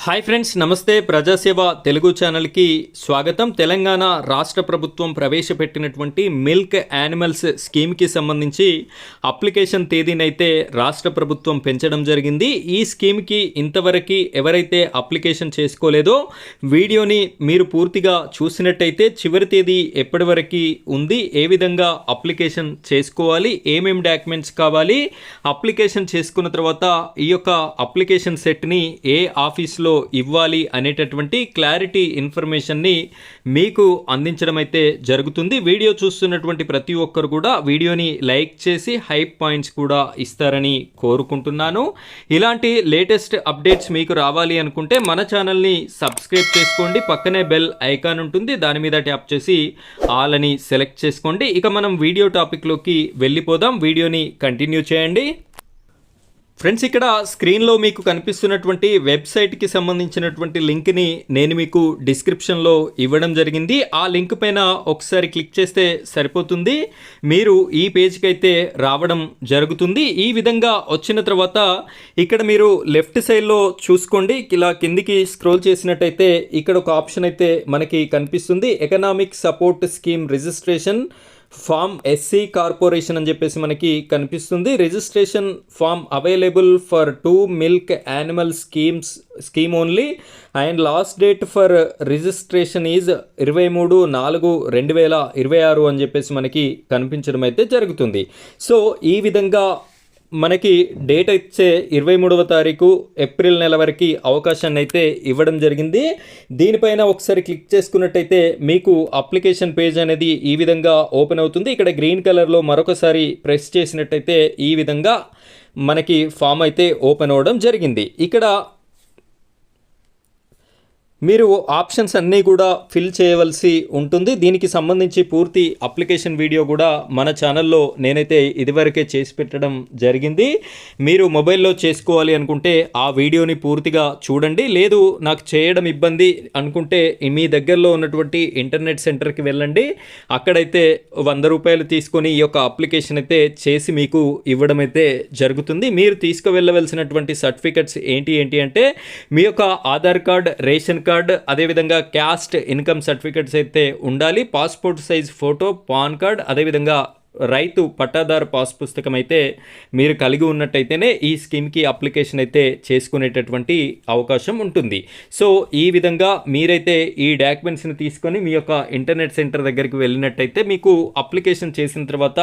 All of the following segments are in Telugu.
హాయ్ ఫ్రెండ్స్, నమస్తే. ప్రజాసేవ తెలుగు ఛానల్కి స్వాగతం. తెలంగాణ రాష్ట్ర ప్రభుత్వం ప్రవేశపెట్టినటువంటి మిల్క్ యానిమల్స్ స్కీమ్కి సంబంధించి అప్లికేషన్ తేదీనైతే రాష్ట్ర ప్రభుత్వం పెంచడం జరిగింది. ఈ స్కీమ్కి ఇంతవరకు ఎవరైతే అప్లికేషన్ చేసుకోలేదో వీడియోని మీరు పూర్తిగా చూసినట్టయితే చివరి తేదీ ఎప్పటి వరకు ఉంది, ఏ విధంగా అప్లికేషన్ చేసుకోవాలి, ఏమేమి డాక్యుమెంట్స్ కావాలి, అప్లికేషన్ చేసుకున్న తర్వాత ఈ యొక్క అప్లికేషన్ సెట్ని ఏ ఆఫీస్లో ఇవ్వాలి అనేటటువంటి క్లారిటీ ఇన్ఫర్మేషన్ని మీకు అందించడం అయితే జరుగుతుంది. వీడియో చూస్తున్నటువంటి ప్రతి ఒక్కరు కూడా వీడియోని లైక్ చేసి హైప్ పాయింట్స్ కూడా ఇస్తారని కోరుకుంటున్నాను. ఇలాంటి లేటెస్ట్ అప్డేట్స్ మీకు రావాలి అనుకుంటే మన ఛానల్ని సబ్స్క్రైబ్ చేసుకోండి. పక్కనే బెల్ ఐకాన్ ఉంటుంది, దాని మీద ట్యాప్ చేసి ఆల్ అని సెలెక్ట్ చేసుకోండి. ఇక మనం వీడియో టాపిక్లోకి వెళ్ళిపోదాం. వీడియోని కంటిన్యూ చేయండి. ఫ్రెండ్స్, ఇక్కడ స్క్రీన్లో మీకు కనిపిస్తున్నటువంటి వెబ్సైట్కి సంబంధించినటువంటి లింక్ని నేను మీకు డిస్క్రిప్షన్లో ఇవ్వడం జరిగింది. ఆ లింక్ పైన ఒకసారి క్లిక్ చేస్తే సరిపోతుంది, మీరు ఈ పేజ్కి అయితే రావడం జరుగుతుంది. ఈ విధంగా వచ్చిన తర్వాత ఇక్కడ మీరు లెఫ్ట్ సైడ్లో చూసుకోండి. ఇలా కిందికి స్క్రోల్ చేసినట్టయితే ఇక్కడ ఒక ఆప్షన్ అయితే మనకి కనిపిస్తుంది, economic support scheme registration form SC corporation అని చెప్పేసి మనకి కనిపిస్తుంది. Registration form available for 2 milk animal scheme only and last date for registration is 23/4/2026 అని చెప్పేసి మనకి కనిపించడం అయితే జరుగుతుంది. సో ఈ విధంగా మనకి డేట్ ఇచ్చే 23వ తారీఖు ఏప్రిల్ నెల వరకు అవకాశాన్ని అయితే ఇవ్వడం జరిగింది. దీనిపైన ఒకసారి క్లిక్ చేసుకున్నట్టయితే మీకు అప్లికేషన్ పేజ్ అనేది ఈ విధంగా ఓపెన్ అవుతుంది. ఇక్కడ గ్రీన్ కలర్లో మరొకసారి ప్రెస్ చేసినట్టయితే ఈ విధంగా మనకి ఫామ్ అయితే ఓపెన్ అవ్వడం జరిగింది. ఇక్కడ మీరు ఆప్షన్స్ అన్నీ కూడా ఫిల్ చేయవలసి ఉంటుంది. దీనికి సంబంధించి పూర్తి అప్లికేషన్ వీడియో కూడా మన ఛానల్లో నేనైతే ఇదివరకే చేసి పెట్టడం జరిగింది. మీరు మొబైల్లో చేసుకోవాలి అనుకుంటే ఆ వీడియోని పూర్తిగా చూడండి. లేదు నాకు చేయడం ఇబ్బంది అనుకుంటే మీ దగ్గరలో ఉన్నటువంటి ఇంటర్నెట్ సెంటర్కి వెళ్ళండి. అక్కడైతే 100 రూపాయలు తీసుకొని ఈ యొక్క అప్లికేషన్ అయితే చేసి మీకు ఇవ్వడం అయితే జరుగుతుంది. మీరు తీసుకువెళ్ళవలసినటువంటి సర్టిఫికెట్స్ ఏంటి అంటే మీ యొక్క ఆధార్ కార్డ్, రేషన్ కార్డ్, అదేవిధంగా క్యాస్ట్ ఇన్కమ్ సర్టిఫికెట్స్ అయితే ఉండాలి. Passport size photo, pan card, అదేవిధంగా రైతు పట్టాదారు పాస్ పుస్తకం అయితే మీరు కలిగి ఉన్నట్టయితేనే ఈ స్కీమ్కి అప్లికేషన్ అయితే చేసుకునేటటువంటి అవకాశం ఉంటుంది. సో ఈ విధంగా మీరైతే ఈ డాక్యుమెంట్స్ని తీసుకొని మీ యొక్క ఇంటర్నెట్ సెంటర్ దగ్గరికి వెళ్ళినట్టయితే మీకు అప్లికేషన్ చేసిన తర్వాత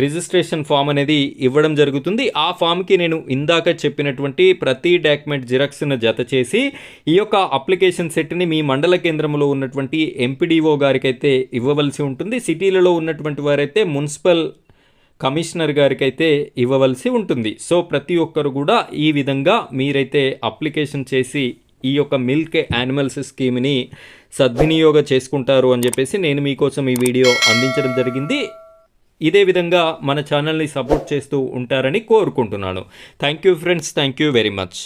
రిజిస్ట్రేషన్ ఫామ్ అనేది ఇవ్వడం జరుగుతుంది. ఆ ఫామ్కి నేను ఇందాక చెప్పినటువంటి ప్రతి డాక్యుమెంట్ జిరాక్స్ను జత చేసి ఈ యొక్క అప్లికేషన్ సెట్ని మీ మండల కేంద్రంలో ఉన్నటువంటి ఎంపీడీఓ గారికి అయితే ఇవ్వవలసి ఉంటుంది. సిటీలలో ఉన్నటువంటి వారైతే మున్సిపల్ కమిషనర్ గారికి అయితే ఇవ్వవలసి ఉంటుంది. సో ప్రతి ఒక్కరు కూడా ఈ విధంగా మీరైతే అప్లికేషన్ చేసి ఈ యొక్క మిల్క్ యానిమల్స్ స్కీమ్ని సద్వినియోగం చేసుకుంటారు అని చెప్పేసి నేను మీకోసం ఈ వీడియో అందించడం జరిగింది. ఇదే విధంగా మన ఛానల్ని సపోర్ట్ చేస్తూ ఉంటారని కోరుకుంటున్నాను. Thank you friends, thank you very much.